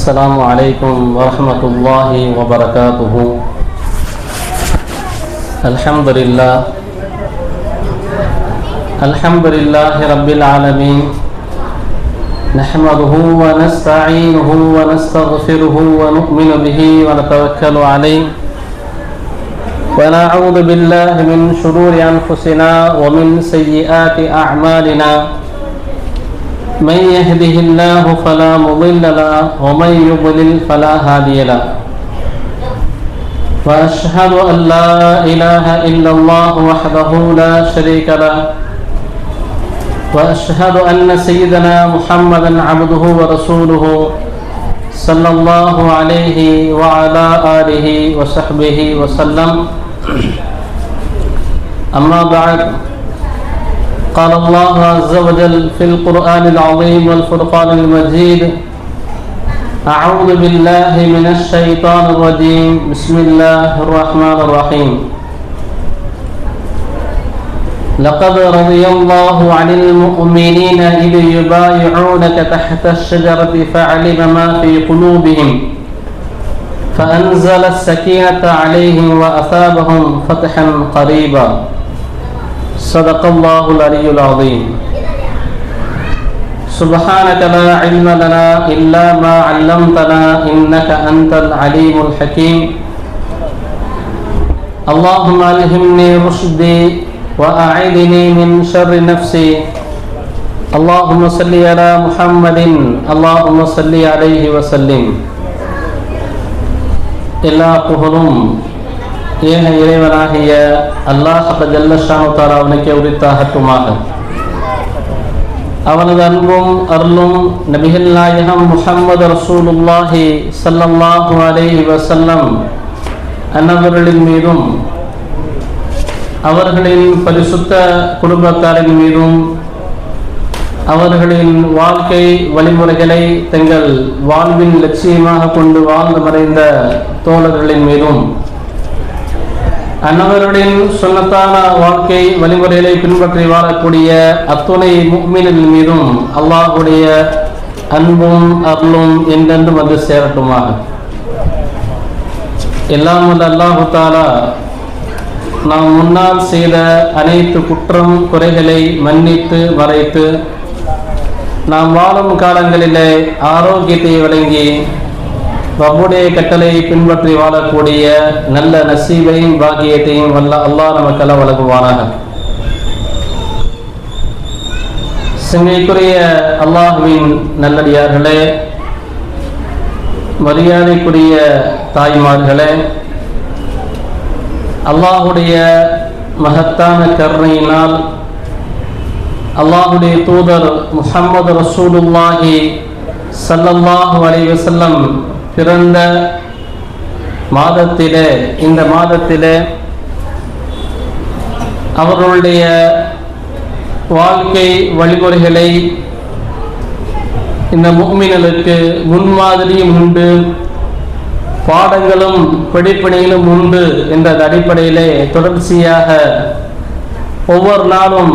السلام عليكم ورحمة الله وبركاته. الحمد لله رب العالمين، نحمده ونستعينه ونستغفره ونؤمن به ونتوكل عليه، ونعوذ بالله من شرور أنفسنا ومن سيئات أعمالنا. من يهده الله فلا مضل له ومن يضلل فلا هادي له، وأشهد أن لا إله إلا الله وحده لا شريك له، وأشهد أن سيدنا محمدا عبده ورسوله صلى الله عليه وعلى آله وصحبه وسلم. أما بعد، قال الله عز وجل في القرآن العظيم والفرقان المجيد: أعوذ بالله من الشيطان الرجيم، بسم الله الرحمن الرحيم. لقد رضي الله عن المؤمنين إذ يبايعونك تحت الشجرة فعلم ما في قلوبهم فأنزل السكينة عليهم وأثابهم فتحا قريبا. صدق الله العلي العظيم. سبحانك لا علم لنا إلا ما علمتنا إنك أنت العليم الحكيم. اللهم ألهمني رشدي وأعذني من شر نفسي. اللهم صل على محمد، اللهم صل عليه وسلم. எல்லா புகழும் ஏக இறைவனாகிய அல்லாஹ் ஜல்லஷானு தஆலா அவனுக்கே உரித்தாகட்டுமாக. அவனது அன்பும் அருளும் நபிகள் நாயகம் முஹம்மது ரசூலுல்லாஹி ஸல்லல்லாஹு அலைஹி வஸல்லம் அன்னவர்களின் மீதும் அவர்களின் பரிசுத்த குடும்பத்தாரின் மீதும் அவர்களின் வாழ்க்கை வழிமுறைகளை தங்கள் வாழ்வின் லட்சியமாக கொண்டு வாழ்ந்து மறைந்த தோழர்களின் மீதும் அன்னவர்களின் சுன்னத்தான வாழ்க்கை வழிமுறைகளை பின்பற்றி வாழக்கூடிய அத்துணை முஃமினின் மீதும் அல்லாஹ்வுடைய அன்பும் அருளும் என்றென்றும் வந்து சேரட்டுமாக. எல்லாம் வல்ல அல்லாஹு தஆலா நாம் முன்னால் செய்த அனைத்து குற்றம் குறைகளை மன்னித்து மறைத்து நாம் வாழும் காலங்களிலே ஆரோக்கியத்தை வழங்கி ரப்புடைய கட்டளையை பின்பற்றி வாழக்கூடிய நல்ல நசீபையும் பாக்கியத்தையும் வல்ல அல்லாஹ் நமக்கெல்லாம் வழங்குவானாக. சிங்கைக்குரிய அல்லாஹ்வின் நல்லடியார்களே, மரியாதைக்குரிய தாய்மார்களே, அல்லாஹுடைய மகத்தான கருணையினால் அல்லாஹுடைய தூதர் முஹம்மது ரசூலுல்லாஹி ஸல்லல்லாஹு அலைஹி வஸல்லம் பிறந்த மாதத்திலே, இந்த மாதத்திலே அவர்களுடைய வாழ்க்கை வழிமுறைகளை இந்த முஃமின்களுக்கு முன்மாதிரியும் உண்டு, பாடங்களும் படிப்பணிகளும் உண்டு என்ற அடிப்படையிலே தொடர்ச்சியாக ஒவ்வொரு நாளும்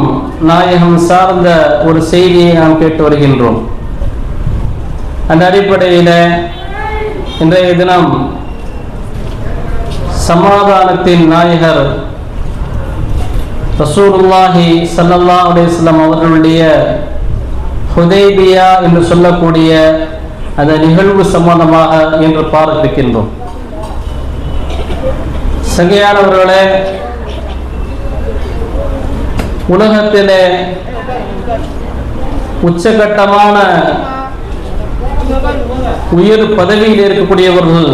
நாயகம் சார்ந்த ஒரு செய்தியை நாம் கேட்டு வருகின்றோம். அந்த அடிப்படையில் இன்றைய தினம் சமாதானத்தின் நாயகர் ரசூலுல்லாஹி ஸல்லல்லாஹு அலைஹி வஸல்லம் அவர்களுடைய ஹுதைபியா என்று சொல்லக்கூடிய அந்த நிகழ்வு சம்பந்தமாக என்று பார்த்திருக்கின்றோம். சங்கையானவர்களே, உலகத்திலே உச்சகட்டமான உயர் பதவியில் இருக்கக்கூடியவர்கள்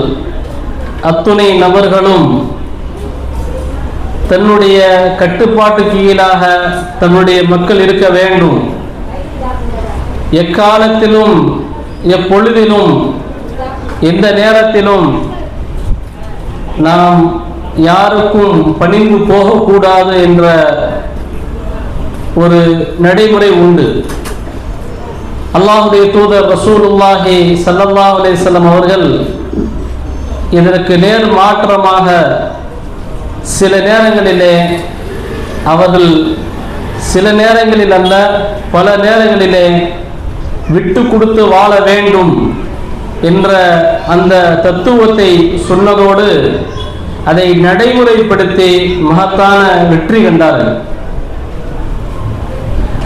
அத்துணை நபர்களும் தன்னுடைய கட்டுப்பாட்டு கீழாக தன்னுடைய மக்கள் இருக்க வேண்டும். எக்காலத்திலும் எப்பொழுதிலும் எந்த நேரத்திலும் நாம் யாருக்கும் பணிந்து போகக்கூடாது என்ற ஒரு நடைமுறை உண்டு. அல்லாஹ்வுடைய தூதர் ரசூலுல்லாஹி ஸல்லல்லாஹு அலைஹி வஸல்லம் அவர்கள் இதற்கு நேர் மாற்றமாக சில நேரங்களிலே அவர்கள் சில நேரங்களில் அல்ல பல நேரங்களிலே விட்டு கொடுத்து வாழ வேண்டும் என்ற அந்த தத்துவத்தை சொன்னதோடு அதை நடைமுறைப்படுத்தி மகத்தான வெற்றி கண்டார்கள்.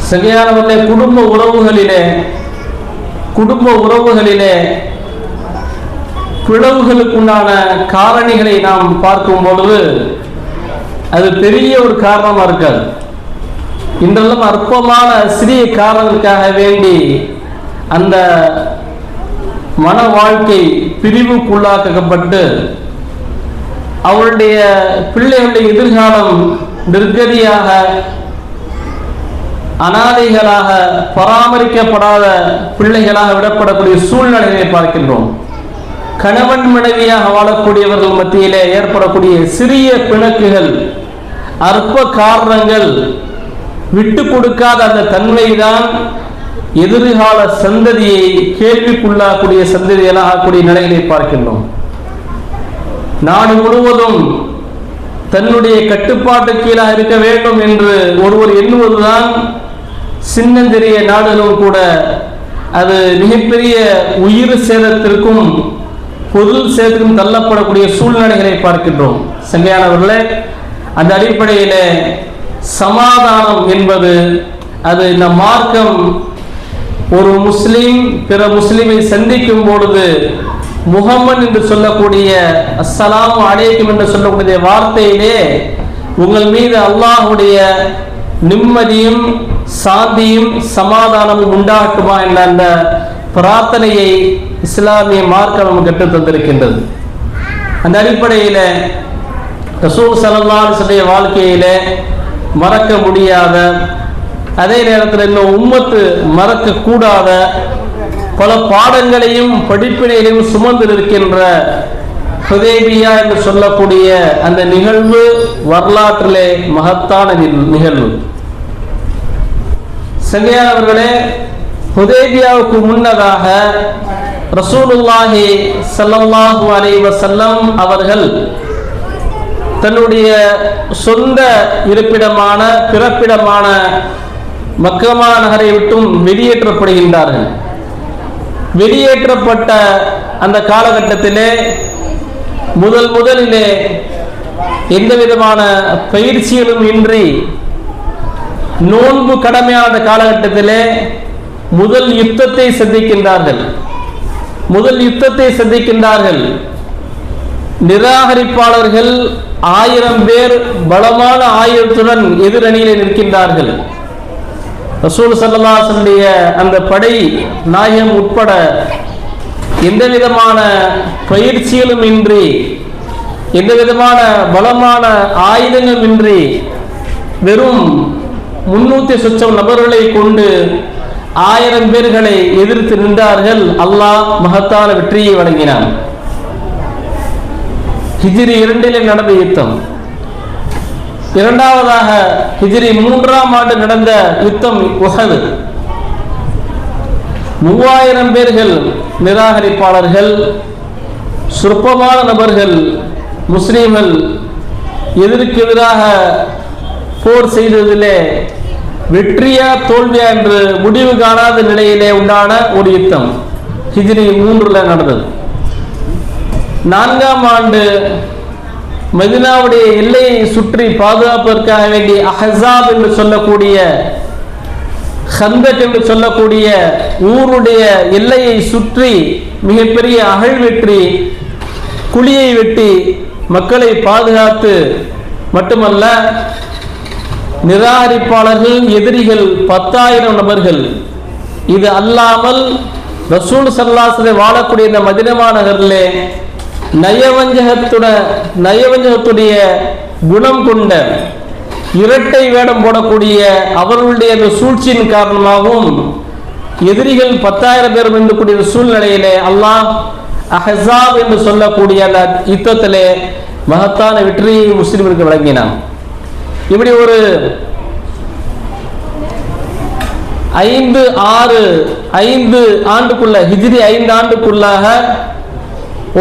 சரியானவர்களே, குடும்ப உறவுகளிலே பிளவுகளுக்குண்டான காரணிகளை நாம் பார்க்கும் பொழுது அது பெரிய ஒரு காரணமாக இருக்காது. இன்றெல்லாம் அற்பமான சிறிய காரணங்களுக்காக வேண்டி அந்த மன வாழ்க்கை பிரிவுக்குள்ளாக்கப்பட்டு அவருடைய பிள்ளைகளுடைய எதிர்காலம் நிர்கதியாக, அனாதைகளாக, பராமரிக்கப்படாத பிள்ளைகளாக விடப்படக்கூடிய சூழ்நிலைகளை பார்க்கின்றோம். கணவன் மனைவியாக வாழக்கூடியவர்கள் மத்தியிலே ஏற்படக்கூடிய சிறிய பிணக்குகள், அற்ப காரணங்கள், விட்டு கொடுக்காத அந்த தன்மைதான் எதிர்கால சந்ததியை கேள்விக்குள்ளாகக்கூடிய சந்ததிகளாக ஆகக்கூடிய நிலைகளை பார்க்கின்றோம். நாடு முழுவதும் தன்னுடைய கட்டுப்பாட்டு கீழாக இருக்க வேண்டும் என்று ஒருவர் எண்ணுவதுதான் சின்னஞ்சிறிய நாடுகளும் கூட அது மிகப்பெரிய உயிர் சேதத்திற்கும் பொருள் சேதத்திற்கும் தள்ளப்படக்கூடிய சூழ்நிலைகளை பார்க்கின்றோம். சங்கையானவர்களே, அந்த அடிப்படையில் சமாதானம் என்பது அது இந்த மார்க்கம் ஒரு முஸ்லீம் பிற முஸ்லீமை சந்திக்கும் பொழுது முஹம்மது என்று சொல்லக்கூடிய அஸ்ஸலாமு அலைக்கும் என்று சொல்லக்கூடிய வார்த்தையிலே உங்கள் மீது அல்லாஹ்வுடைய நிம்மதியும் சாந்தியும் சமாதானமும் உண்டாகட்டுமா என்ற அந்த பிரார்த்தனையை இஸ்லாமிய மார்க்கம் நமக்கு கற்றுத் தந்திருக்கின்றது. அந்த அடிப்படையில் ரசூல் ஸல்லல்லாஹு அலைஹி வஸல்லம் வாழ்க்கையிலே மறக்க முடியாத, அதே நேரத்தில் இன்னும் உம்மத்து மறக்க கூடாத பல பாடங்களையும் படிப்பினைகளையும் சுமந்து இருக்கின்ற ஹுதைபியா என்று சொல்லக்கூடிய அந்த நிகழ்வு வரலாற்றிலே மகத்தான நிகழ்வு. சங்கையானவர்களே, ஹுதைபியாவுக்கு முன்னதாக ரசூலுல்லாஹி ஸல்லல்லாஹு அலைஹி வஸல்லம் அவர்கள் தன்னுடைய சொந்த இருப்பிடமான பிறப்பிடமான மக்கமா நகரை விட்டும் வெளியேற்றப்படுகின்றார்கள். வெளியேற்றப்பட்ட அந்த காலகட்டத்திலே முதலிலே எந்த விதமான பயிற்சிகளும் இன்றி நோன்பு கடமையான காலகட்டத்திலே முதல் யுத்தத்தை சந்திக்கின்றார்கள். நிராகரிப்பாளர்கள் 1000 பேர் பலமான ஆயுதத்துடன் எதிரணியிலே நிற்கின்றார்கள். ரசூல் ஸல்லல்லாஹு அலைஹி வஸல்லம் அந்த படை நாயகம் உட்பட எந்த விதமான பயிற்சிகளும் இன்றி, எந்த விதமான பலமான ஆயுதங்களும் இன்றி வெறும் 300 சொச்சம் நபர்களை கொண்டு 1000 பேர்களை எதிர்த்து நின்றார்கள். அல்லாஹ் மகத்தான வெற்றியை வழங்கினான். ஹிஜ்ரி 2 நடந்த யுத்தம். இரண்டாவதாக ஹிஜ்ரி 3ஆம் ஆண்டு நடந்த யுத்தம் உஹது. 3000 பேர்கள் நிராகரிப்பாளர்கள், சொற்பமான நபர்கள், முஸ்லீம்கள் எதிர்க்கு எதிராக போர் செய்ததிலே வெற்றியா தோல்வியா என்று முடிவு காணாத நிலையிலே உண்டான ஒரு யுத்தம் ஹிஜ்ரி 3 நடந்தது. 4ஆம் ஆண்டு மதீனாவுடைய எல்லையை சுற்றி பாதுகாப்பதற்காக வேண்டி அஹஸாப் என்று சொல்லக்கூடிய, ஹந்தக் என்று சொல்லக்கூடிய ஊருடைய எல்லையை சுற்றி மிகப்பெரிய அகழ் வெற்றி, குழியை வெட்டி மக்களை பாதுகாத்து மட்டுமல்ல, நிராகரிப்பாளர்கள் எதிரிகள் 10,000 நபர்கள். இது அல்லாமல் ரசூல் ஸல்லல்லாஹு அலைஹி வஸல்லம் வாழக்கூடிய இந்த மதீனா நகரிலே நயவஞ்சகத்துடைய குணம் கொண்ட இரட்டை வேடம் போடக்கூடிய அவர்களுடைய அந்த சூழ்ச்சியின் காரணமாகவும் எதிரிகள் 10,000 பேர் இருக்கக்கூடிய சூழ்நிலையிலே அல்லாஹ் அஹஸாப் என்று சொல்லக்கூடிய அந்த யுத்தத்திலே மகத்தான வெற்றியை முஸ்லிம்களுக்கு வழங்கினான். இப்படி ஒரு 5 ஆண்டுக்குள்ள, ஹிஜ்ரி 5 ஆண்டுக்குள்ளாக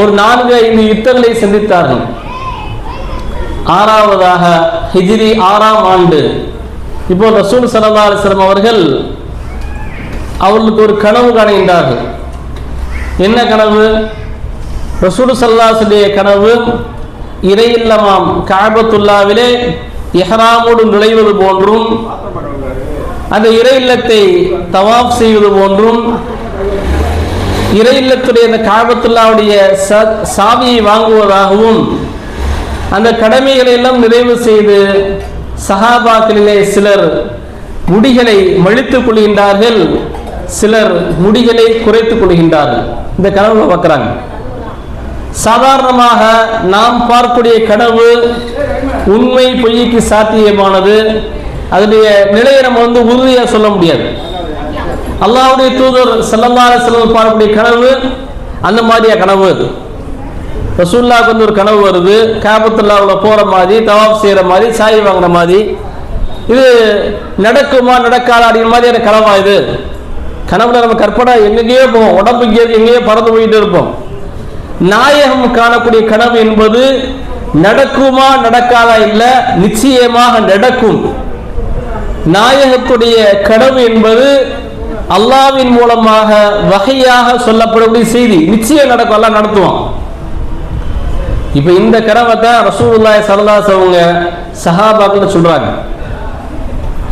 ஒரு 4-5 யுத்தங்களை சந்தித்தார்கள். 6ஆவதாக ஹிஜ்ரி 6ஆம் ஆண்டு இப்போ ரசூல் ஸல்லல்லாஹு அலைஹி வஸல்லம் அவர்களுக்கு ஒரு கனவு காணுகின்றார்கள். என்ன கனவு? ரசூல் ஸல்லல்லாஹு அலைஹி வஸல்லம் கனவு இறையில்லமாம் கஅபத்துல்லாவிலே இஹ்ராமோடு நுழைவது போன்றும் அந்த இறை இல்லத்தை தவாப் செய்வது போன்றும் இறை இல்லத்துடைய அந்த கஅபத்துல்லாவுடைய சாவியை வாங்குவதாகவும் அந்த கடமைகளை எல்லாம் நிறைவு செய்து சஹாபாக்களிலே சிலர் முடிகளை மழித்துக் கொள்கின்றார்கள், சிலர் முடிகளை குறைத்துக் கொள்கின்றார்கள். இந்த கனவு பார்க்கிறாங்க. சாதாரணமாக நாம் பார்க்கக்கூடிய கனவு உண்மை பொய்க்கு சாத்தியமானது. அதனுடைய நிலையை நம்ம உறுதியா சொல்ல முடியாது. அல்லாஹ்வுடைய தூதர் ஸல்லல்லாஹு அலைஹி வஸல்லம் பார்க்கக்கூடிய கனவு அந்த மாதிரியா கனவு? ரசூலுல்லாஹ்வுக்கு ஒரு கனவு வருது, கஅபத்துல்லாஹ்வுல போற மாதிரி, தவாப் செய்யற மாதிரி, சாய் வாங்குற மாதிரி. இது நடக்குமா நடக்காத அப்படிங்கிற மாதிரியான கனவா இது? கனவுல நம்ம கற்பனை எங்கேயோ போவோம், உடம்பு எங்கேயோ பறந்து போயிட்டு இருப்போம். நாயகம் காணக்கூடிய கனவு என்பது நடக்குமா நடக்காதா இல்ல, நிச்சயமாக நடக்கும். நாயகத்துடைய கனவு என்பது அல்லாஹ்வின் மூலமாக வகையாக சொல்லப்படக்கூடிய செய்தி, நிச்சயம் நடக்கும், அல்லாஹ் நடத்துவான். இப்ப இந்த கனவை தான் ரசூலுல்லாஹி ஸல்லல்லாஹு அலைஹி வஸல்லம் சஹாபாக்கள் சொல்றாங்க.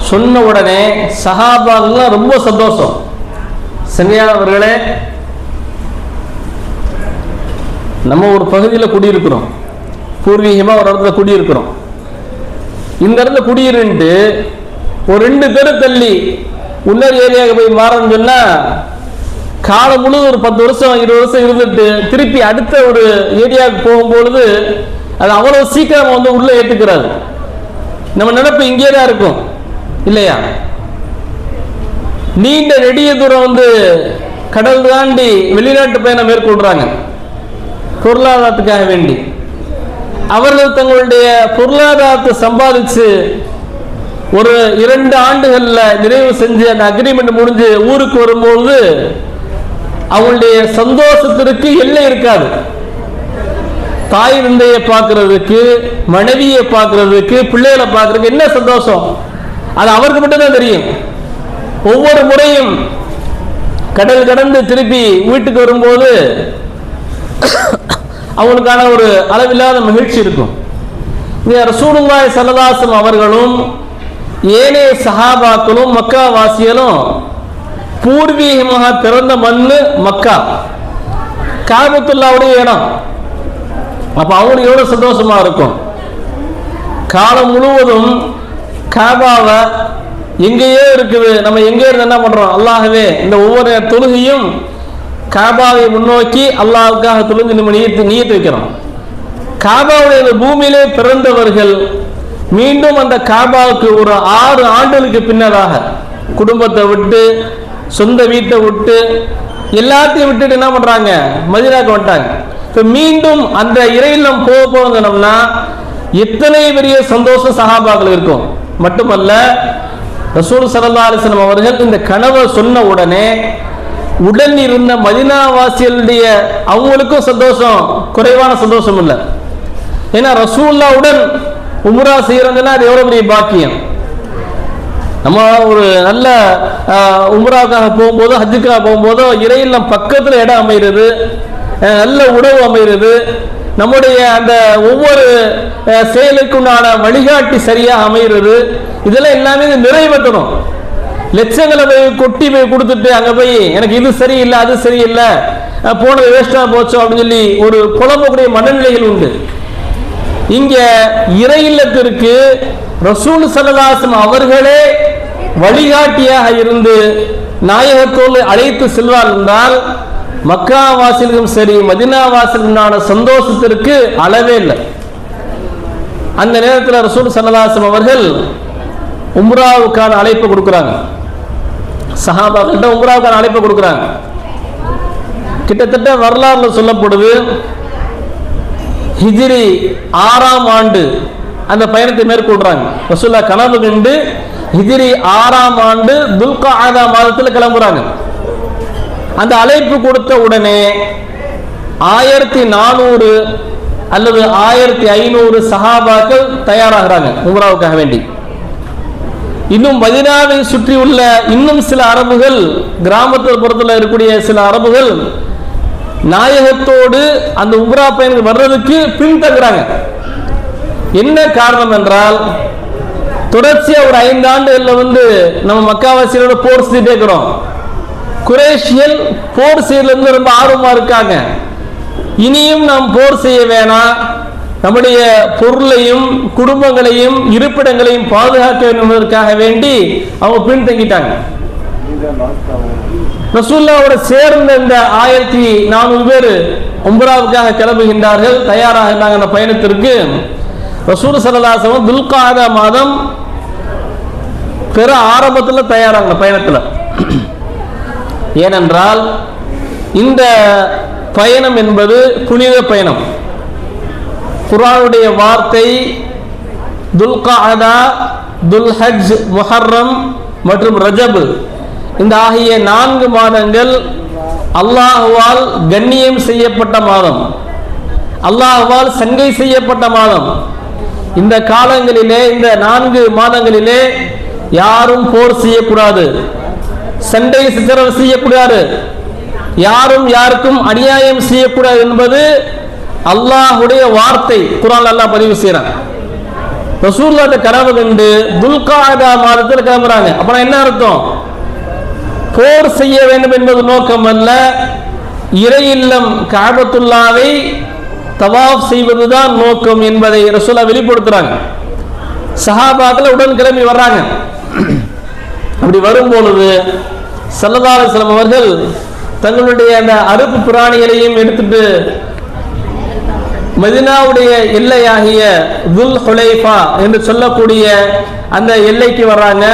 சொன்ன உடனே சஹாபாக்கள் ரொம்ப சந்தோஷம். சென்னையானவர்களே, நம்ம ஒரு பகுதியில் குடியிருக்கிறோம், பூர்வீகமாக ஒரு இடத்துல குடியிருக்கிறோம். இந்த இடத்துல குடியிருந்துட்டு ஒரு 2 தெரு தள்ளி இன்னொரு ஏரியாவுக்கு போய் மாறன்னு சொன்னா காலம் முழு ஒரு 10 வருஷம் 20 வருஷம் இருந்துட்டு திருப்பி அடுத்த ஒரு ஏரியாவுக்கு போகும்பொழுது அது அவ்வளவு சீக்கிரம் உள்ள ஏற்றுக்கிறாரு. நம்ம நினைப்பு இங்கே தான் இருக்கும் இல்லையா? நீண்ட நெடிய தூரம் கடல் தாண்டி வெளிநாட்டு பயணம் மேற்கொள்றாங்க பொருளாதாரத்துக்காக வேண்டி. அவர்கள் தங்களுடைய பொருளாதாரத்தை சம்பாதிச்சு ஒரு 2 ஆண்டுகள்ல நிறைவு செஞ்சு அந்த அக்ரிமெண்ட் முடிஞ்சு ஊருக்கு வரும்போது அவங்களுடைய சந்தோஷத்திற்கு எல்லை இருக்காது. தாய் தந்தையை பார்க்கறதுக்கு, மனைவியை பார்க்கறதுக்கு, பிள்ளைகளை பார்க்கறதுக்கு என்ன சந்தோஷம் அது அவருக்கு மட்டும்தான் தெரியும். ஒவ்வொரு முறையும் கடல் கடந்து திருப்பி வீட்டுக்கு வரும்போது அவங்களுக்கான ஒரு அளவில்லாத மகிழ்ச்சி இருக்கும். ரசூலுல்லாஹி ஸல்லல்லாஹு அலைஹி வஸல்லம் அவர்களும் ஏனைய சஹாபாக்களும் மக்கா வாசிகளும் பூர்வீகமாக பிறந்த மண்ணு மக்கா, கஅபத்துல்லாவுடைய இடம். அப்ப அவங்களுக்கு எவ்வளவு சந்தோஷமா இருக்கும். காலம் முழுவதும் காபாவை எங்கேயோ இருக்குது, நம்ம எங்கே இருந்து என்ன பண்றோம், அல்லாஹ்வே இந்த ஒவ்வொரு தொழுகையும் காபாவை முன்னோக்கி அல்லாஹ்வுக்காக தொழுந்து நம்ம நியத்து வைக்கிறோம். காபாவுடைய பூமியிலே பிறந்தவர்கள் மீண்டும் அந்த காபாவுக்கு ஒரு 6 ஆண்டுகளுக்கு பின்னதாக குடும்பத்தை விட்டு, சொந்த வீட்டை விட்டு, எல்லாத்தையும் விட்டுட்டு என்ன பண்றாங்க, மதீனாக்கு வந்துட்டாங்க. இப்ப மீண்டும் அந்த இறையில்லம் போனோம்னா எத்தனை பெரிய சந்தோஷம் சஹாபாக்கள் இருக்கும். மட்டுமல்ல, ரசூல் ஸல்லல்லாஹு அலைஹி வஸல்லம் அவர்கள் இந்த கனவை சொன்ன உடனே உடன் இருந்த மதீனாவாசிகளுடைய அவங்களுக்கும் சந்தோஷம் குறைவான சந்தோஷம் இல்லை. ஏன்னா ரசூலுல்லாஹ்வுடன் உம்ரா செய்யறதுன்னா அது எவ்வளவு பெரிய பாக்கியம். நம்ம ஒரு நல்ல உம்ராவுக்காக போகும்போதோ ஹஜ்ஜுக்காக போகும்போதோ இறையில்லம் பக்கத்தில் இடம் அமைகிறது, நல்ல உணவு அமைகிறது, நம்முடைய அந்த ஒவ்வொரு செயலுக்குண்டான வழிகாட்டி சரியாக அமைகிறது. இதெல்லாம் எல்லாமே நிறைவேற்றணும். லட்சங்களை போய் கொட்டி போய் கொடுத்துட்டு அங்கே போய் எனக்கு இது சரியில்லை அது சரியில்லை போனது வேஸ்டா போச்சோம் அப்படின்னு சொல்லி ஒரு குழம்பக்கூடிய மனநிலைகள் உண்டு. இங்க இறை இல்லத்திற்கு ரசூல் ஸல்லல்லாஹு அலைஹி வஸல்லம் அவர்களே வழிகாட்டியாக இருந்து நாயகத்தோடு அழைத்து செல்வார் என்றால் மக்கா வாசிகளும் சரி மதீனா வாசிகளுமான சந்தோஷத்திற்கு அளவே இல்லை. அந்த நேரத்தில் ரசூல் ஸல்லல்லாஹு அலைஹி வஸல்லம் அவர்கள் உம்ராவுக்கான அழைப்பு கொடுக்குறாங்க. சஹாபாக்கிட்ட உம்ராவுக்கான அழைப்பு கொடுக்குறாங்க. கிட்டத்தட்ட வரலாறுல சொல்லப்படுது, ஹிஜ்ரி 6ஆம் ஆண்டு அந்த பயணத்தை மேற்கொள்றாங்க. ரசூலுல்லாஹ் கனவு கண்டு ஹிஜ்ரி 6ஆம் ஆண்டு துல்காஅதா மாதத்தில் கிளம்புறாங்க. அந்த அழைப்பு கொடுத்த உடனே 1400 அல்லது 1500 சஹாபாக்கள் தயாராகிறாங்க உம்ராவுக்காக வேண்டி. இன்னும் மதீனாவை சுற்றி உள்ள இன்னும் சில அரபுகள், கிராமத்தில் புறத்தில் இருக்கக்கூடிய சில அரபுகள் நாயகத்தோடு அந்த உம்ரா பயணம் வர்றதுக்கு பின்தங்குறாங்க. என்ன காரணம் என்றால், தொடர்ச்சியா ஒரு 5 ஆண்டுகள்ல நம்ம மக்காவாசியோட போர் செஞ்சுட்டே இருக்கிறோம். குறைஷியல் போர் செய்யறதுல ரொம்ப ஆர்வமா இருக்காங்க. இனியும் நாம் போர் செய்ய வேணாம், நம்முடைய பொருளையும் குடும்பங்களையும் இருப்பிடங்களையும் பாதுகாக்க வேண்டும் என்பதற்காக வேண்டி அவங்க பின்தங்கிட்டாங்க. ரசூலுல்லாஹ்வோட சேர்ந்த இந்த 1400 பேர் உம்ராவுக்காக கிளம்புகின்றார்கள், தயாராகின்றாங்க அந்த பயணத்திற்கு. ரசூல் ஸல்லல்லாஹு அலைஹி வஸல்லம் துல்காதா மாதம் பெற ஆரம்பத்தில் தயாராங்க பயணத்தில். ஏனென்றால் இந்த பயணம் என்பது புனித பயணம். குர்ஆனுடைய வார்த்தை துல்காதா, துல்ஹஜ், முஹர்ரம் மற்றும் ரஜப் இந்த ஆகிய 4 மாதங்கள் அல்லாஹ்வால் கண்ணியம் செய்யப்பட்ட மாதம், அல்லாஹ்வால் சங்கை செய்யப்பட்ட மாதம். இந்த காலங்களிலே, இந்த 4 மாதங்களிலே யாரும் போர் செய்யக்கூடாது, சண்டை சித்திரவதை செய்யக்கூடாது, யாரும் யாருக்கும் அநியாயம் செய்யக்கூடாது என்பது அல்லாஹ்வுடைய வார்த்தை. குர்ஆன்ல அல்லாஹ் பதிவு செய்றான். ரசூலுல்லாஹ் கனவு கண்டு துல்காதா மாதத்தில் கிளம்புறாங்க. அப்புறம் என்ன அர்த்தம்? போர் செய்ய வேண்டும் என்பது நோக்கம் அல்ல, இறை இல்லம் கஅபத்துல்லாவை தவாஃப் செய்வதுதான் நோக்கம் என்பதை ரசூலுல்லாஹ் வெளிப்படுத்துறாங்க. சஹாபாக்கள் உடன் கிளம்பி வர்றாங்க. அப்படி வரும்பொழுது ஸல்லல்லாஹு அலைஹி வஸல்லம் அவர்கள் தங்களுடைய அந்த அறுப்பு பிராணிகளையும் எடுத்துட்டு மதீனாவுடைய எல்லையாகிய துல் ஹுலைஃபா என்று சொல்லக்கூடிய அந்த எல்லைக்கு வர்றாங்க.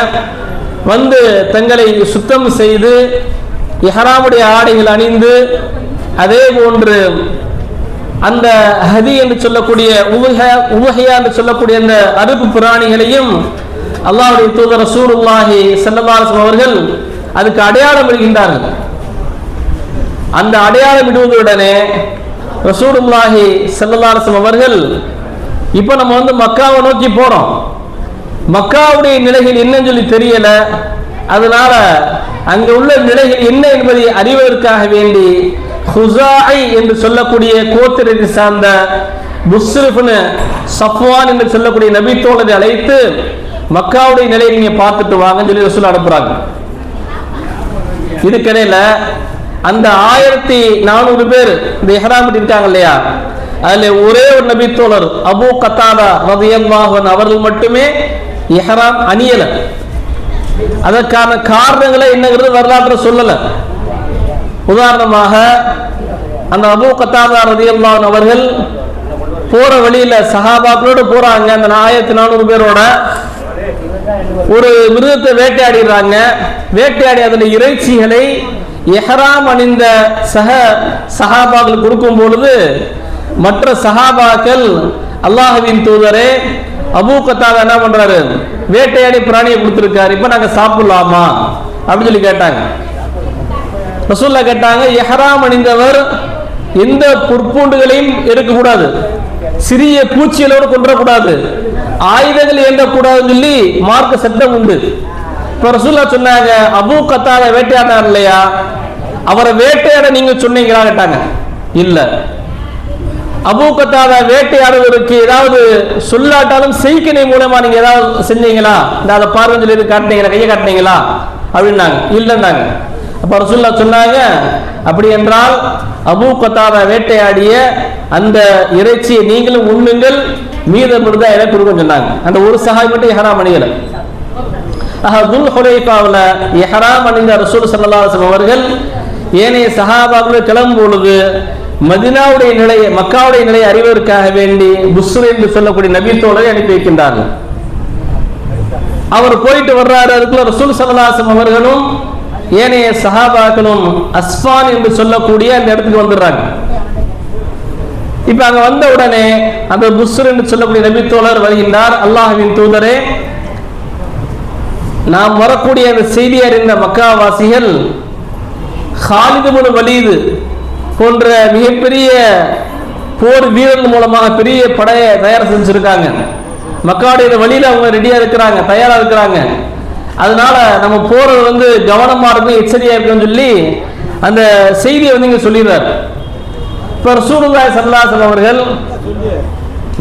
வந்து தங்களை சுத்தம் செய்து இஹ்ராமுடைய ஆடைகள் அணிந்து, அதே போன்று அந்த ஹதி என்று சொல்லக்கூடிய உவஹியா என்று சொல்லக்கூடிய அந்த அறுப்பு பிராணிகளையும் அல்லாஹ்வுடைய தூதர் ரசூலுல்லாஹி ஸல்லல்லாஹு அலைஹி வஸல்லம் அவர்கள் அதுக்கு அடையாளம் இடுகின்றார்கள். அந்த அடையாளம் இடுவதுடனே ரசூலுல்லாஹி ஸல்லல்லாஹு அலைஹி வஸல்லம் அவர்கள் இப்போ நம்ம மக்காவை நோக்கி போறோம், மக்காவுடைய நிலைகள் என்னன்னு சொல்லி தெரியல, அதனால அங்க உள்ள நிலைகள் என்ன என்பதை அறிவதற்காக வேண்டி ஹுஸாஇ என்று சொல்லக்கூடிய கோத்திரத்தை சார்ந்த முஸ்ரிஃப்னு சஃப்வான் என்று சொல்லக்கூடிய நபி தோழரை அழைத்து மக்காவுடைய நிலையை நீங்க பார்த்துட்டு வாங்கன்னு சொல்லி ரசூல் அனுப்புறாங்க. இதுக்கிடையில அந்த 1400 பேர் இந்த இஹ்ராம் இருக்காங்க இல்லையா, அதுல ஒரே ஒரு நபி தோழர் அபூ கத்தாதா ரலியல்லாஹு அன்ஹு அவர்கள் மட்டுமே இஹ்ராம் அணியல. அதற்கான காரணங்களை என்னங்கிறது வரலாற்று சொல்லல. உதாரணமாக அந்த அபூ கத்தாதா ரலியல்லாஹு அன்ஹு அவர்கள் போற வழியில சஹாபாக்களோடு போறாங்க. அந்த 1400 பேரோட ஒரு மிருகத்தை வேட்டையாடிடுறாங்க. வேட்டையாடி அதன் இறைச்சிகளை இஹ்ராம் அணிந்த சஹாபாக்கள் கொடுக்கும் பொழுது மற்ற சஹாபாக்கள் அல்லாஹ்வின் தூதரே, அபூ கத்தாதா என்ன பண்றாரு, வேட்டையாடி பிராணியை கொடுத்திருக்காரு, இப்ப நாங்க சாப்பிடலாமா அப்படின்னு சொல்லி கேட்டாங்க. ரசூலுல்லாஹ் கேட்டாங்க, இஹ்ராம் அணிந்தவர் எந்த புற்பூண்டுகளையும் எடுக்கக்கூடாது, சிறிய பூச்சிகளோடு கொன்றக்கூடாது, ஆயுதங்கள் ஏந்தக்கூடாதுன்னு சொல்லி மார்க்க சட்டம் உண்டு. இப்ப ரசூலுல்லாஹ் சொன்னாங்க, அபூ கத்தாதா வேட்டையாடினார் இல்லையா, அவரை வேட்டையாட நீங்க சொன்னீங்களா கேட்டாங்க. இல்ல. அபூ கத்தாதா வேட்டையாடுவதற்கு ஏதாவது சொல்லாட்டாலும் செய்கை மூலமா நீங்க ஏதாவது செஞ்சீங்களா, அதை பார்வை சொல்லி காட்டினீங்களா, கையை காட்டினீங்களா அப்படின்னாங்க. இல்லைன்னாங்க. அப்ப ரசூலுல்லாஹ் சொன்னாங்க, அப்படி என்றால் அபூ கத்தாதா வேட்டையாடிய அந்த இறைச்சியை நீங்களும் உண்ணுங்கள், மீதம் இருந்தா எனக்கு கொடுக்க சொன்னாங்க. அந்த ஒரு சஹாபி மட்டும் இஹ்ராம் அணியல. துல் ஹுலைஃபாவுல இஹ்ராம் அணிந்த ரசூல் ஸல்லல்லாஹு அலைஹி வஸல்லம் அவர்கள் ஏனைய சஹாபாக்கள் கிளம்பும் பொழுது மதீனாவுடைய நிலையை, மக்காவுடைய நிலையை அறிவதற்காக வேண்டி புஸ்ர் என்று சொல்லக்கூடிய நபி தோழரை அனுப்பி வைக்கின்றார்கள். அவர் போயிட்டு வர்றாரு. அதுக்குள்ள ரசூல் ஸல்லல்லாஹு அலைஹி வஸல்லம் அவர்களும் ஏனைய சஹாபாக்களும் அஸ்ஃபான் என்று சொல்லக்கூடிய அந்த இடத்துக்கு வந்துடுறாங்க. இப்ப அங்க வந்த உடனே அந்த புஸ்ர் என்று சொல்லக்கூடிய நபி தோழர் வருகின்றார். அல்லாஹ்வின் தூதரே, நாம் வரக்கூடிய அந்த செய்தி அறிந்த மக்காவாசிகள் காலித் இப்னு வலீத் போன்ற மிகப்பெரிய போர் வீரர்கள் மூலமாக பெரிய படையை தயார் செஞ்சிருக்காங்க. மக்காவுடைய வழியில அவங்க ரெடியா இருக்கிறாங்க, தயாரா இருக்கிறாங்க. அதனால நம்ம போறது கவனமா இருக்கும், எச்சரிக்கையா இருக்குன்னு சொல்லி அந்த செய்தியை இங்க சொல்லிடுறாரு. இப்ப ரசூலுல்லாஹி ஸல்லல்லாஹு அலைஹி வஸல்லம் அவர்கள்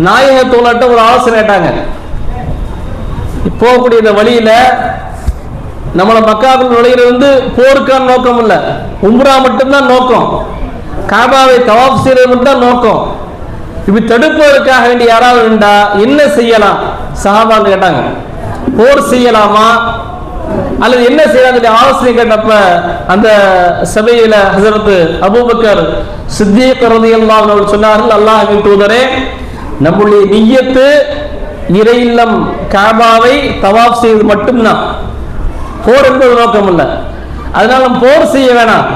நாயகத்தோழட்ட ஒரு ஆலோசனை கேட்டாங்க. போகக்கூடிய இந்த வழியில நம்மள மக்காவுக்குள் நுழைகிறது போருக்கான நோக்கம் இல்ல, உம்ரா மட்டும்தான் நோக்கம், காபாவை தவாப் செய்வது மட்டும்தான் நோக்கம். இப்படி தடுப்பதற்காக வேண்டிய யாராவது இருந்தா என்ன செய்யலாம் சஹாபான்னு கேட்டாங்க. போர் செய்யலாமா அல்லது என்ன செய்யலாம் ஆலோசனை கேட்டப்ப அந்த சபையில ஹஸரத் அபூபக்கர் சித்தீக் ரலியல்லாஹு அன்ஹு சொன்னார்கள், அல்லாஹ்வின் தூதரே, நம்முடைய நிய்யத்து இறை இல்லம் காபாவை தவாப் செய்வது மட்டும்தான், போர் என்பது நோக்கம் இல்லை. அதனால நம்ம போர் செய்ய வேணாம்,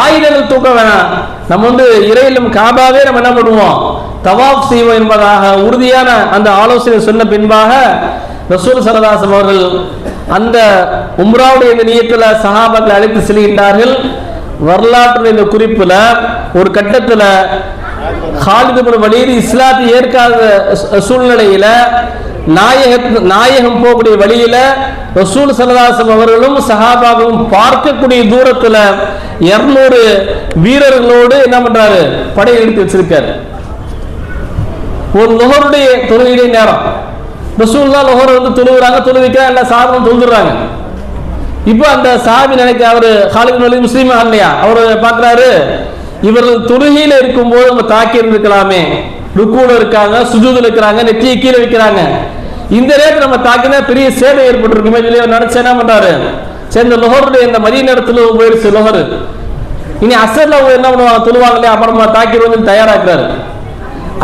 ஆயுதங்கள் தூக்க வேணாம், நம்ம இறை இல்லம் காபாவே நம்ம என்ன பண்ணுவோம், தவாப் செய்வோம் என்பதாக உறுதியான அந்த ஆலோசனை சொன்ன பின்பாக ரசூல் ஸல்லல்லாஹு அலைஹி வஸல்லம் அவர்கள் அந்த உம்ராவுடைய இந்த நியத்துல சஹாபாக்களை அழைத்து செல்கின்றார்கள். வரலாற்று இந்த குறிப்புல ஒரு கட்டத்துல காலித் இப்னு வலீத் இஸ்லாத்தை ஏற்காத சூழ்நிலையில நாயகம் போகக்கூடிய வழியில ரசூல் ஸல்லல்லாஹு அலைஹி வஸல்லம் அவர்களும் சஹாபாக்களும் பார்க்கக்கூடிய தூரத்துல 200 வீரர்களோடு என்ன பண்றாரு, படை எடுத்து வச்சிருக்காரு. ஒரு லுஹருடைய தொழுகையுடைய நேரம், ரசூலுல்லாஹ் லுஹர் தொழுகிறாங்க, தொழுவிக்கிறாங்க, எல்லா சஹாபாவும் தொழுதுறாங்க. இப்போ அந்த சஹாபி நினைக்க அவரு காலித் இப்னு வலீத் முஸ்லிமா இல்லையா, அவரு பாக்குறாரு, இவர்கள் தொழுகையில இருக்கும் போது நம்ம தாக்கி இருந்திருக்கலாமே, ருக்கூல இருக்காங்க, சுஜூதுல இருக்கிறாங்க, நெற்றியை கீழே வைக்கிறாங்க, இந்த நேரத்தில் நம்ம தாக்கினா பெரிய சேவை ஏற்பட்டிருக்குமே சொல்லி நினைச்சு என்ன பண்றாரு, சேர்ந்த லுஹருடைய இந்த மதிய நேரத்தில் போயிடுச்சு லுஹர், இனி அசர்ல என்ன பண்ணுவாங்க, தொழுவாங்க இல்லையா, அப்புறமா தாக்கிடுவோம் தயாராக்குறாரு.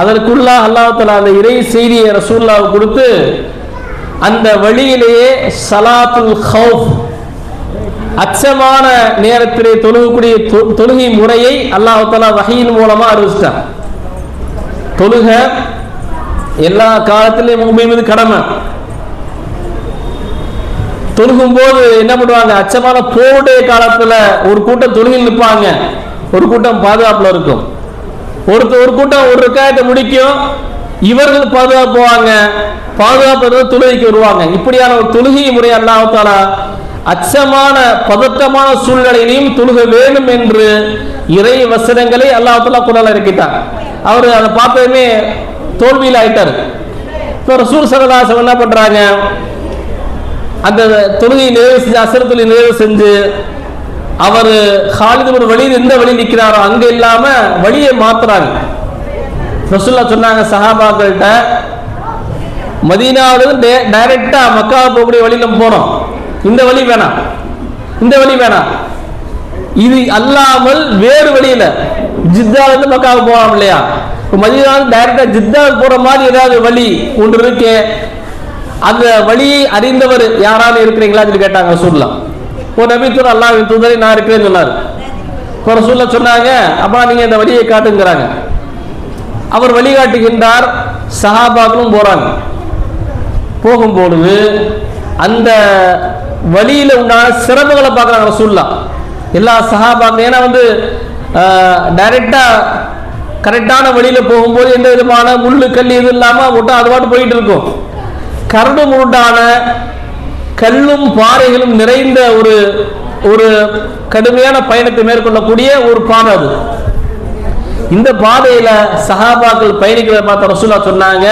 அதற்குள்ள அல்லாஹ் தஆலா அந்த இறை செய்தியை ரசூலுல்லாஹ் கொடுத்து அந்த வழியிலேயே ஸலாத்துல் ஹௌஃப், அச்சமான நேரத்திலே தொழுகக்கூடிய தொழுகை முறையை அல்லாஹ் தஆலா வஹீயின் மூலமா அறிவிச்சார். தொழுக எல்லா காலத்திலும் முஃமின் மீது கடமை. தொழுகும் போது என்ன பண்ணுவாங்க, அச்சமான போருடைய காலத்துல ஒரு கூட்டம் தொழுகையில் நிற்பாங்க, ஒரு கூட்டம் பாதுகாப்புல இருக்கும், ஒரு கூட்டம் ஒரு ரக்காயத்தை முடிக்கும், இவர்கள் பாதுகாப்பு போவாங்க, பாதுகாப்பு தொழுகைக்கு வருவாங்க. இப்படியான ஒரு தொழுகை முறை அல்லாஹ் தஆலா அச்சமான பதட்டமான சூழ்நிலையிலையும் தொழுக வேண்டும் என்று இறை வசனங்களை அல்லாஹ் தஆலா குர்ஆன்ல இறக்கிட்டார். அவர் அதை பார்த்ததுமே தோல்வியில் ஆயிட்டார். இப்போ ரசூல் ஸல்லல்லாஹு அலைஹி வஸல்லம் என்ன பண்றாங்க, அந்த தொழுகை நிறைவு செஞ்சு அஸ்ர் தொழுகை நிறைவு செஞ்சு அவர் காலித் இப்னு வலீத் எந்த வழி நிற்கிறாரோ அங்க இல்லாம வழியை மாத்துறாங்க. ரசூலுல்லாஹ் சொன்னாங்க சஹாபாக்கள்கிட்ட, மதீனாவிலிருந்து டைரக்டா மக்கா போகக்கூடிய வழியில போறோம், இந்த வழி வேணாம், இந்த வழி வேணாம், இது அல்லாமல் வேறு வழியில ஜித்தால இருந்து மக்காவுக்கு போகலாம் இல்லையா, மதீனாவில் டைரக்டா ஜித்தாவுக்கு போற மாதிரி ஏதாவது வழி ஒன்று இருக்கு, அந்த வழியை அறிந்தவர் யாராவது இருக்கிறீங்களா சொல்லி கேட்டாங்க ரசூலுல்லாஹ். ஒரு நபி தூதர் அல்லாஹ்வின் தூதரை நான் இருக்கிறேன்னு சொன்னார். இப்போ ரசூலுல்லாஹ் சொன்னாங்க, அப்பா நீங்க இந்த வழியை காட்டுங்கிறாங்க. அவர் வழிகாட்டுகின்றார், சஹாபாக்களும் போறாங்க. போகும்பொழுது அந்த வழியில உண்டான சிறப்புகளை பார்க்குறாங்க ரசூலுல்லாஹ். எல்லா சஹாபாக்களும் ஏன்னா டைரக்டா கரெக்டான வழியில போகும்போது எந்த விதமான முள்ளு கல் இது இல்லாம விட்டா அது பாட்டு போயிட்டு இருக்கும். கரடு முருடான கல்லும் பாறைகளும் நிறைந்த ஒரு கடுமையான பயணத்தை மேற்கொள்ளக்கூடிய ஒரு பாதை அது. இந்த பாதையில சஹாபாக்கள் பயணிக்கிறத பார்த்த ரசூலுல்லாஹ் சொன்னாங்க,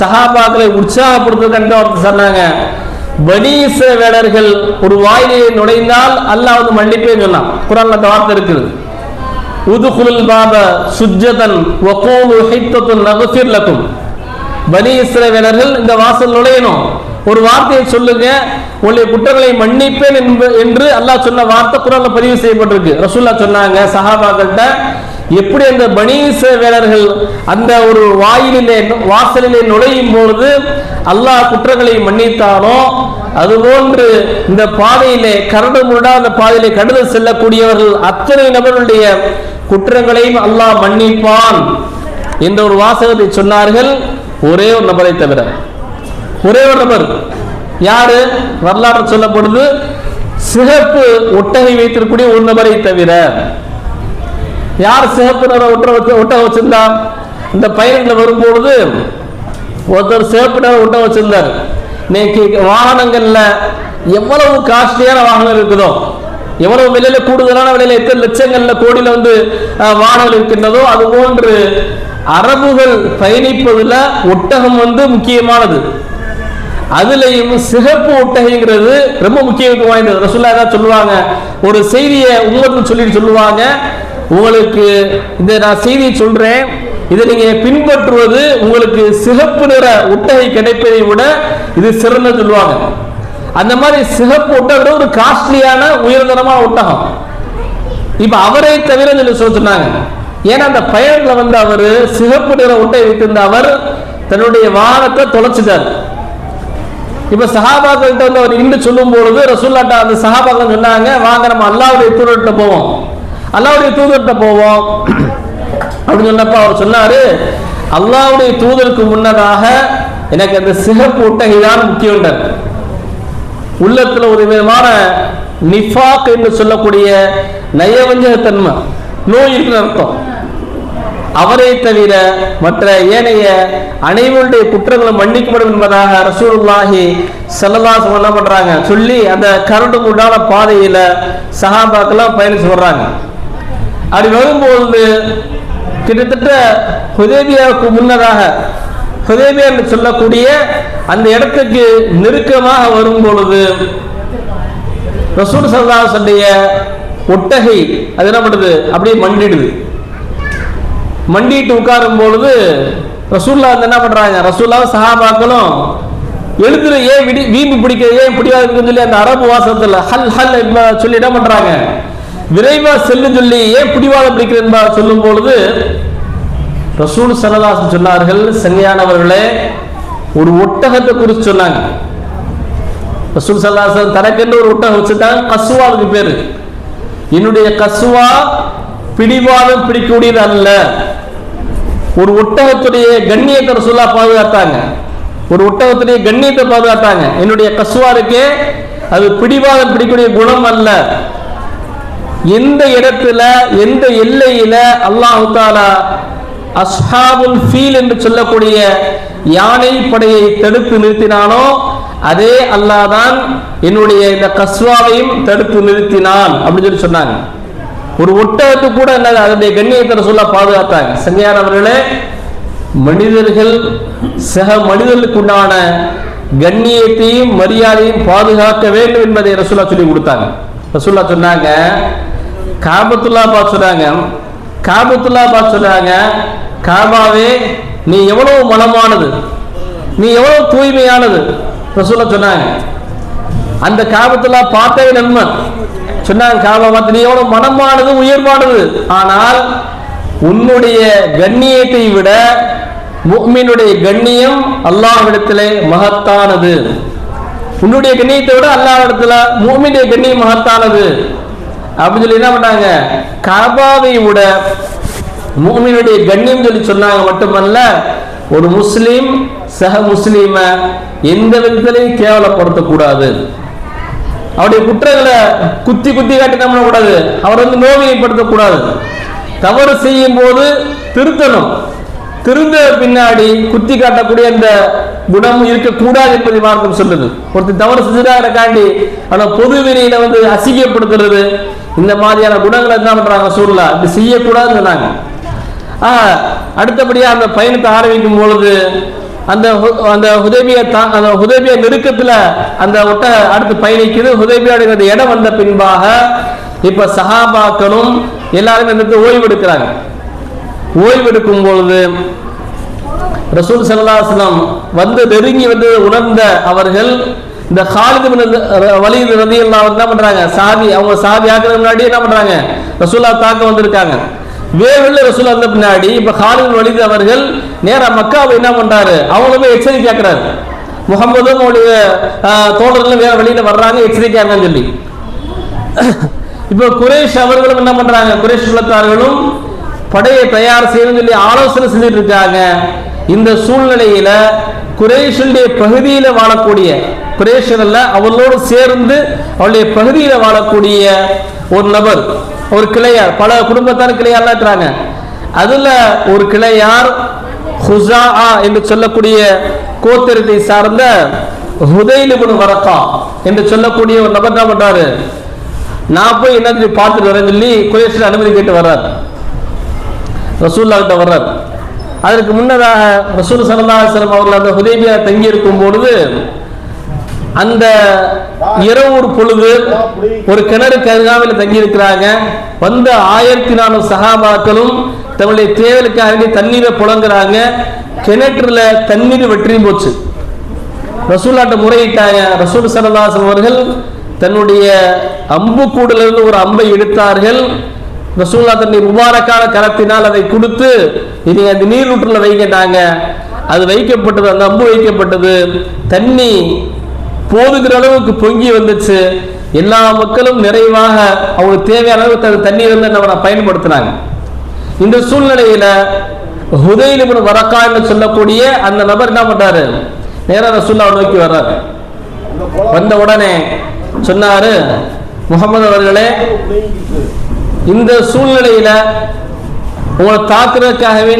சஹாபாக்களை உற்சாகப்படுத்துவதற்கு சொன்னாங்க, பனி இஸ்ரவேலர்கள் ஒரு வாயிலே நுழைந்தால் அல்லாஹ் மன்னிப்பேன்னு சொன்னான். குர்ஆன்ல அந்த வார்த்தை இருக்குது, உதுகுலுல் பாப சுஜ்ஜதன் வகூலு ஹித்தத்துன் நக்ஃபிர் லக்கும். பனி இஸ்ரவேலர்கள் இந்த வாசல் நுழையணும், ஒரு வார்த்தையை சொல்லுங்க, உங்களுடைய குற்றங்களை மன்னிப்பேன் என்று அல்லாஹ் சொன்ன வார்த்தை குர்ஆன்ல பதிவு செய்யப்பட்டிருக்கு. ரசூலுல்லாஹ் சொன்னாங்க சஹாபாக்கள்கிட்ட, எப்படி அந்த பனி இஸ்ரவேலர்கள் அந்த ஒரு வாசலிலே நுழையும் பொழுது அல்லாஹ் குற்றங்களை மன்னித்தானோ, அதுபோன்று இந்த பாதையிலே கரடு முரடா அந்த பாதையிலே கடந்து செல்லக்கூடியவர்கள் அத்தனை நபர்களுடைய குற்றங்களையும் அல்லாஹ் மன்னிப்பான் என்ற ஒரு வாசகத்தை சொன்னார்கள். ஒரே ஒரு நபரை தவிர, ஒரே ஒரு நபர் யாரு வரலாறு சொல்லப்படுது, சிகப்பு ஒட்டகை வைத்திருக்கக்கூடிய ஒரு நபரை தவிர. யார் சிகப்பு நிற ஒட்டகம் வச்சிருந்தா, இந்த பயணத்தில் வரும்பொழுது ஒருத்தர் சிகப்பு நிற ஒட்டகம் வச்சிருந்தார். இன்னைக்கு வாகனங்கள்ல எவ்வளவு காஸ்ட்லியான வாகனம் இருக்குதோ, எவ்வளவு விலையில கூடுதலான விலையில எத்தனை லட்சங்கள்ல கோடியில வானல் இருக்கின்றதோ அது போன்று அரபுகள் பயணிப்பதுல ஒட்டகம் முக்கியமானது. அதுலயும் சிகப்பு ஒட்டகைங்கிறது ரொம்ப முக்கியத்துவம் வாய்ந்தது. ரசூலுல்லாஹ் தான் சொல்லுவாங்க, ஒரு செய்தியை உம்மத்துக்கு சொல்லுவாங்க, உங்களுக்கு இந்த நான் செய்தியை சொல்றேன், இதை நீங்க பின்பற்றுவது உங்களுக்கு சிகப்பு நிற ஒட்டகை கிடைப்பதை விட இது சிறந்த சொல்லுவாங்க. அந்த மாதிரி சிகப்பு ஒட்டகம் ஒரு காஸ்ட்லியான உயர்தரமான ஒட்டகம். இப்ப அவரை தவிர சொன்னாங்க, ஏன்னா அந்த பயணத்துல அவரு சிகப்பு நிற ஒட்டகை வைத்திருந்த அவர் தன்னுடைய வாகனத்தை தொலைச்சிட்டார். இப்ப சஹாபாக்கள்கிட்ட அவர் இன்று சொல்லும் பொழுது ரசூலுல்லாஹ் அந்த சஹாபாக்கள் சொன்னாங்க, வாங்க நம்ம அல்லாஹ்வுடைய தூதர்கிட்ட போவோம், அல்லாஹ்வுடைய தூதர்கிட்ட போவோம் அப்படின்னு சொன்னப்ப அவர் சொன்னாரு, அல்லாஹ்வுடைய தூதருக்கு முன்னதாக எனக்கு அந்த சிகப்பு ஒட்டகை தான் முக்கியம். உள்ளத்துல ஒரு விதமான நிஃபாக் என்று சொல்லக்கூடிய நயவஞ்சகத்தன்மை நோய் இருக்கிற அர்த்தம். அவரை தவிர மற்ற ஏனைய அனைவருடைய குற்றங்களும் மன்னிக்கப்படும் என்பதாக ரசூலுல்லாஹி ஸல்லல்லாஹு அலைஹி வஸல்லம் பண்றாங்க சொல்லி அந்த கரடு முரடான பாதையில சஹாபாக்கெல்லாம் பயணிச்சு வர்றாங்க. அப்படி வரும்போது கிட்டத்தட்ட ஹுதைபியாவுக்கு முன்னதாக ஹுதைபியா என்று சொல்லக்கூடிய அந்த இடத்துக்கு நெருக்கமாக வரும் பொழுது ரசூல் ஸல்லல்லாஹு அலைஹி வஸல்லம் ஒட்டகை அது என்ன பண்ணுது, அப்படியே மண்டிடுது. மண்டிட்டு உட்காரும் பொழுது ரசூலுல்லாஹ் என்ன பண்றாங்க, ரசூலுல்லாஹ் சஹாபாக்களும் எழுதுற ஏன் வீம்பு பிடிக்க ஏன் பிடிவாத இருக்குன்னு சொல்லி அந்த அரபு வாசத்துல ஹல் ஹல் சொல்லி என்ன பண்றாங்க, விரைவா செல்லு சொல்லி ஏன் பிடிவாதம் பிடிக்கிற என்பதாக சொல்லும் பொழுது ரசூல் ஸல்லல்லாஹு அலைஹி வஸல்லம் சொன்னார்கள், சங்கையானவர்களே, ஒரு ஒட்டகத்தை குறித்து சொன்னாங்க. ரசூல் ஸல்லல்லாஹு அலைஹி வஸல்லம் தனக்கென்று ஒரு ஒட்டகம் வச்சுட்டாங்க, கஸ்வாவுக்கு பேரு. என்னுடைய கஸ்வா பிடிவாதம் பிடிக்கக்கூடியது அல்ல. ஒரு ஒட்டகத்துடைய கண்ணியத்தை ரசூலுல்லாஹ் பாதுகாத்தாங்க, ஒரு ஒட்டகத்துடைய கண்ணியத்தை பாதுகாத்தாங்க. என்னுடைய கஸ்வா இருக்கே அது பிடிவாதம் பிடிக்கக்கூடிய குணம் அல்ல. எந்த இடத்துல எந்த எல்லையில அல்லாஹ் தஆலா அஸ்ஹாபுல் ஃபீல் என்று சொல்லக்கூடிய யானை படையை தடுத்து நிறுத்தினானோ அதே அல்லாஹ் தான் என்னுடைய இந்த கஸ்வாவையும் தடுத்து நிறுத்தினான் அப்படின்னு சொல்லி சொன்னாங்க. ஒரு ஒட்டகத்து கூட அதனுடைய கண்ணியத்தை ரசூலுல்லாஹ் பாதுகாத்தாங்க. சங்கையானவர்களே, மனிதர்கள் சக மனிதர்களுக்கு உண்டான கண்ணியத்தையும் மரியாதையும் பாதுகாக்க வேண்டும் என்பதை ரசூலுல்லாஹ் சொல்லி கொடுத்தாங்க. ரசூலுல்லாஹ் சொன்னாங்க, காபத்துல்லாஹ் பார்த்து சொன்னாங்க, காபத்துல்லாஹ் பார்த்து சொன்னாங்க, காபாவே நீ எவ்வளவு மனமானது, நீ எவ்வளவு தூய்மையானது ரசூலுல்லாஹ் சொன்னாங்க. அந்த காபத்துல்லாஹ் பார்த்தே நன்மை சொன்னாங்க, காபா பார்த்து நீ எவ்வளவு மனமானது உயர்வானது, ஆனால் உன்னுடைய கண்ணியத்தை விட முஃமினுடைய கண்ணியம் அல்லாஹ்விடத்திலே மகத்தானது. உன்னுடைய கண்ணியத்தை விட அல்லாஹ்விடத்துல முஃமினுடைய கண்ணியம் மகத்தானது அப்படின்னு சொல்லி என்ன பண்ணாங்க, காபாவை விட முஃமினுடைய கண்ணியம் சொல்லி சொன்னாங்க. மட்டுமல்ல, ஒரு முஸ்லீம் சக முஸ்லீம எந்த விதத்திலையும் கேவலப்படுத்தக்கூடாது, அவருடைய குற்றங்களை குத்தி குத்தி காட்டி என்ன பண்ணக்கூடாது, அவர் நோவினைப்படுத்தக்கூடாது. தவறு செய்யும் போது திருத்தணும், திருந்த பின்னாடி குத்தி காட்டக்கூடிய அந்த குணம் இருக்கக்கூடாது என்பதை மார்க்கம் சொல்லுது. ஒருத்தர் தவறு செஞ்சுட்டாங்கிறக்காண்டி ஆனா பொதுவெளியில அசிங்கப்படுத்துறது, இந்த மாதிரியான குணங்களை என்ன பண்றாங்க ரசூலுல்லாஹ் இப்படி செய்யக்கூடாதுன்னு சொன்னாங்க. அடுத்தபடியா அந்த பயணத்தை ஆரம்பிக்கும் பொழுது அந்த ஹுதைபியா நெருக்கத்துல அந்த ஒட்ட அடுத்து பயணிக்குது. ஹுதைபியா இடம் வந்த பின்பாக இப்ப சஹாபாக்களும் எல்லாரும் இந்த ஓய்வு எடுக்கிறாங்க. ஓய்வு எடுக்கும் பொழுது ரசூல் ஸல்லல்லாஹு அலைஹி வஸல்லம் நெருங்கி உணர்ந்த அவர்கள் இந்த காலித் பின் வலீத் ரலியல்லாஹு அன்ஹு என்ன பண்றாங்க, அவங்க சாதி ஆக்குறதுக்கு முன்னாடி என்ன பண்றாங்க, ரசூலுல்லாஹ் தாக்க வந்திருக்காங்க. வேறுள்ள ரசூல் வந்த பின்னாடி இப்ப காலித் பின் வலீத் அவர்கள் நேரா மக்காவை என்ன பண்றாரு, அவங்களுமே எச்சரிக்கை கேட்கிறாரு, முகமதும் அவருடைய தோழர்களும் வேற வழியில வர்றாங்க, எச்சரிக்கையாங்கன்னு சொல்லி. இப்ப குறைஷ் அவர்களும் என்ன பண்றாங்க, குறைஷ் குலத்தார்களும் படையை தயார் செய்யணும்னு சொல்லி ஆலோசனை செஞ்சுட்டு இருக்காங்க. இந்த சூழ்நிலையில குறைஷுடைய பகுதியில வாழக்கூடிய குறைஷல்ல அவர்களோடு சேர்ந்து அவருடைய பகுதியில வாழக்கூடிய ஒரு நபர், ஒரு கிளையார், பல குடும்பத்தான கிளையார்லாம் இருக்கிறாங்க. அதுல ஒரு கிளையார் ஹுஸா என்று சொல்லக்கூடிய கோத்திரத்தை சார்ந்த ஹுதைல் இப்னு வரகா என்று சொல்லக்கூடிய ஒரு நபர் என்ன பண்றாரு, நான் போய் என்ன பார்த்துட்டு வரேன்னு சொல்லி குறைஷில் அனுமதி கேட்டு வர்றார், ரசூலுல்லாஹ் கிட்ட வர்றார். அதற்கு முன்னதாக ரசூல் ஸல்லல்லாஹு அலைஹி வஸல்லம் அவர்கள் அந்த ஹுதைபியா தங்கி இருக்கும் பொழுது அந்த இரவு பொழுது ஒரு கிணறுக்கு அருகாமையில் தங்கி இருக்கிறாங்க. வந்த 1400 சஹாபாக்களும் தன்னுடைய தேவைக்காக தண்ணீரை புழங்குறாங்க. கிணற்றுல தண்ணீர் வெற்றி போச்சு. ரசூலுல்லாஹ்ட்ட முறையிட்டாங்க. ரசூல் ஸல்லல்லாஹு அலைஹி வஸல்லம் அவர்கள் தன்னுடைய அம்பு கூடிலிருந்து ஒரு அம்பை எடுத்தார்கள். ரசூலுல்லாஹ் தன்னுடைய முபாரக்கான கரத்தினால் அதை கொடுத்து நீங்க அந்த நீரூற்றுல வைக்கிட்டாங்க. அது வைக்கப்பட்டது, அந்த அம்பு வைக்கப்பட்டது. தண்ணி போதுகிற அளவுக்கு பொங்கி வந்துச்சு. எல்லா மக்களும் நிறைவாக அவங்களுக்கு தேவையான அளவுக்கு தண்ணீர் வந்து நம்ம பயன்படுத்தினாங்க. இந்த சூழ்நிலையில ஹுதைல் இப்னு வரக்கா என்று சொல்லக்கூடிய அந்த நபர் என்ன பண்றாரு, நேரா ரசூலுல்லாஹ் நோக்கி வர்றாரு. வந்த உடனே சொன்னாரு, முகமது அவர்களே, இந்த சூழ்நிலையில உங்களை தாக்குறதுக்காக வேண்டி